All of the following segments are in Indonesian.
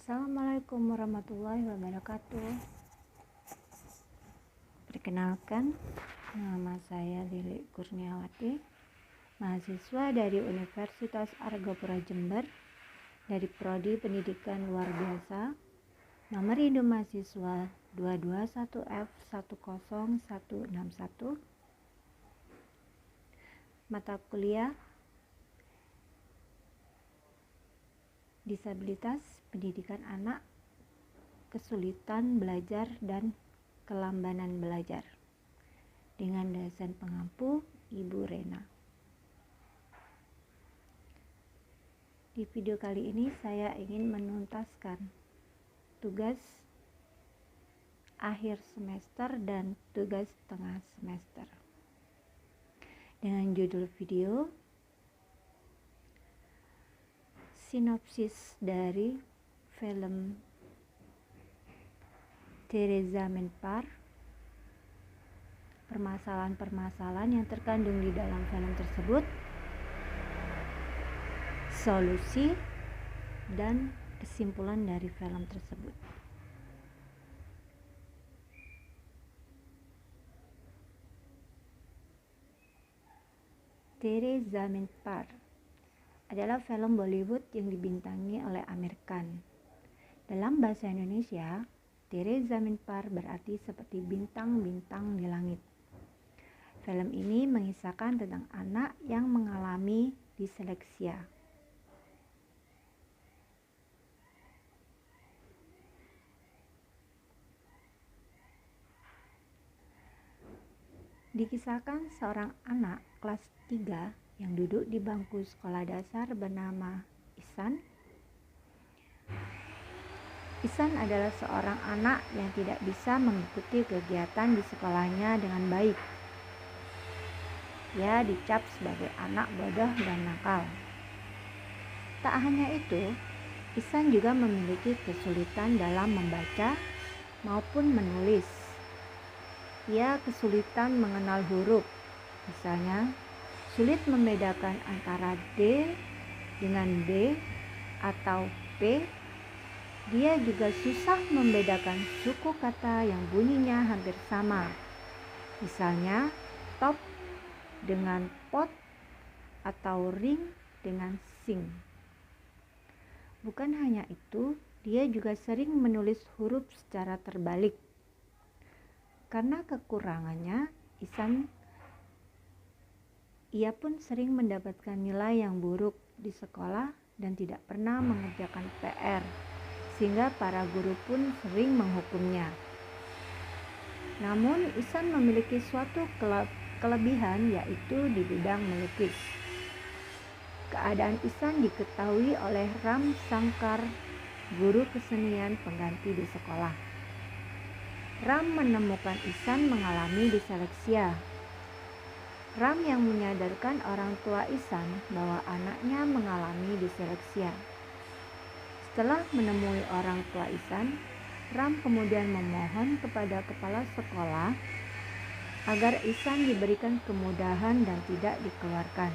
Assalamualaikum warahmatullahi wabarakatuh. Perkenalkan, nama saya Lili Kurniawati, mahasiswa dari Universitas Argapura Jember, dari Prodi Pendidikan Luar Biasa, nomor induk mahasiswa 221F10161, mata kuliah Disabilitas Pendidikan Anak, Kesulitan Belajar dan Kelambanan Belajar, dengan dosen pengampu Ibu Rena. Di video kali ini saya ingin menuntaskan tugas akhir semester dan tugas tengah semester dengan judul video sinopsis dari film Teresa Menpar, permasalahan-permasalahan yang terkandung di dalam film tersebut, solusi dan kesimpulan dari film tersebut. Teresa Menpar adalah film Bollywood yang dibintangi oleh Amir Khan. Dalam bahasa Indonesia, Teresa Menpar berarti seperti bintang-bintang di langit. Film ini mengisahkan tentang anak yang mengalami disleksia. Dikisahkan seorang anak kelas 3 yang duduk di bangku sekolah dasar bernama Ihsan. Ihsan adalah seorang anak yang tidak bisa mengikuti kegiatan di sekolahnya dengan baik. Ia dicap sebagai anak bodoh dan nakal. Tak hanya itu, Ihsan juga memiliki kesulitan dalam membaca maupun menulis. Ia kesulitan mengenal huruf, misalnya sulit membedakan antara D dengan B atau P. Dia juga susah membedakan suku kata yang bunyinya hampir sama. Misalnya top dengan pot atau ring dengan sing. Bukan hanya itu, dia juga sering menulis huruf secara terbalik. Karena kekurangannya, ia pun sering mendapatkan nilai yang buruk di sekolah dan tidak pernah mengerjakan PR, sehingga para guru pun sering menghukumnya. Namun, Ihsan memiliki suatu kelebihan, yaitu di bidang melukis. Keadaan Ihsan diketahui oleh Ram Shankar, guru kesenian pengganti di sekolah. Ram menemukan Ihsan mengalami disleksia. Ram yang menyadarkan orang tua Ihsan bahwa anaknya mengalami disleksia. Setelah menemui orang tua Ihsan, Ram kemudian memohon kepada kepala sekolah agar Ihsan diberikan kemudahan dan tidak dikeluarkan.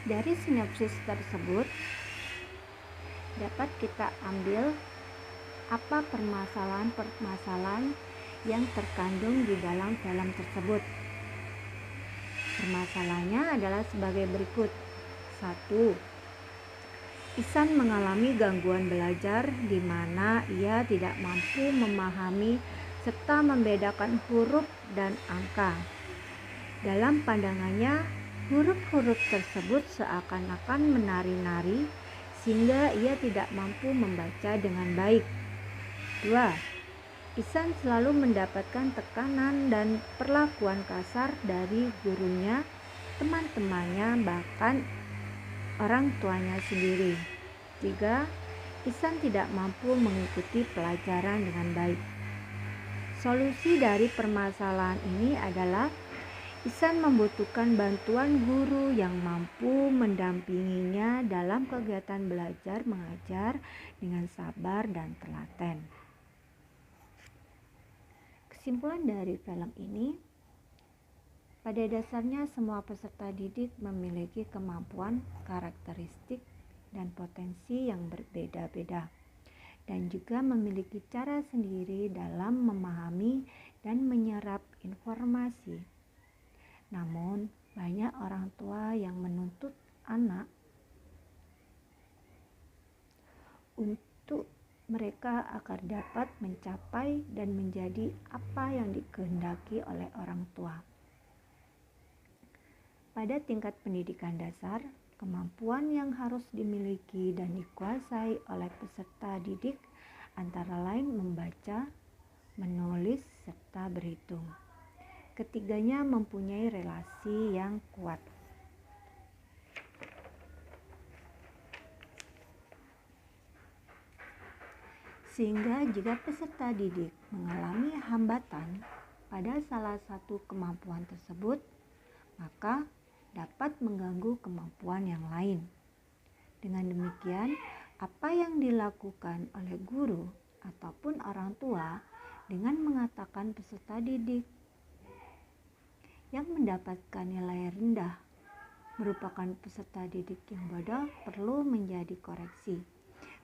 Dari sinopsis tersebut dapat kita ambil apa permasalahan-permasalahan yang terkandung di dalam film tersebut. Permasalahannya adalah sebagai berikut. 1. Ihsan mengalami gangguan belajar di mana ia tidak mampu memahami serta membedakan huruf dan angka. Dalam pandangannya, huruf-huruf tersebut seakan-akan menari-nari sehingga ia tidak mampu membaca dengan baik. 2. Ihsan selalu mendapatkan tekanan dan perlakuan kasar dari gurunya, teman-temannya, bahkan orang tuanya sendiri. 3. Ihsan tidak mampu mengikuti pelajaran dengan baik. Solusi dari permasalahan ini adalah Ihsan membutuhkan bantuan guru yang mampu mendampinginya dalam kegiatan belajar mengajar dengan sabar dan telaten. Kesimpulan dari film ini, pada dasarnya semua peserta didik memiliki kemampuan, karakteristik, dan potensi yang berbeda-beda, dan juga memiliki cara sendiri dalam memahami dan menyerap informasi. Namun, banyak orang tua yang menuntut anak untuk mereka agar dapat mencapai dan menjadi apa yang dikehendaki oleh orang tua. Pada tingkat pendidikan dasar, kemampuan yang harus dimiliki dan dikuasai oleh peserta didik antara lain membaca, menulis, serta berhitung. Ketiganya mempunyai relasi yang kuat. Sehingga jika peserta didik mengalami hambatan pada salah satu kemampuan tersebut, maka dapat mengganggu kemampuan yang lain. Dengan demikian, apa yang dilakukan oleh guru ataupun orang tua dengan mengatakan peserta didik yang mendapatkan nilai rendah merupakan peserta didik yang bodoh perlu menjadi koreksi,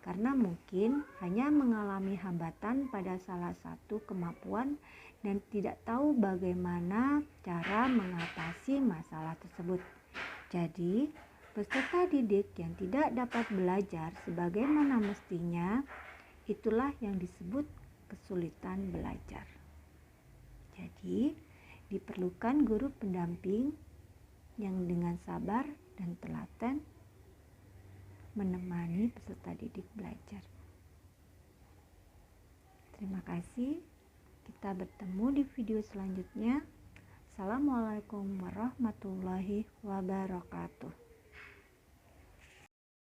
karena mungkin hanya mengalami hambatan pada salah satu kemampuan dan tidak tahu bagaimana cara mengatasi masalah tersebut. Jadi, peserta didik yang tidak dapat belajar sebagaimana mestinya, itulah yang disebut kesulitan belajar. Jadi, diperlukan guru pendamping yang dengan sabar dan telaten menemani peserta didik belajar. Terima kasih. Kita bertemu di video selanjutnya. Assalamualaikum warahmatullahi wabarakatuh.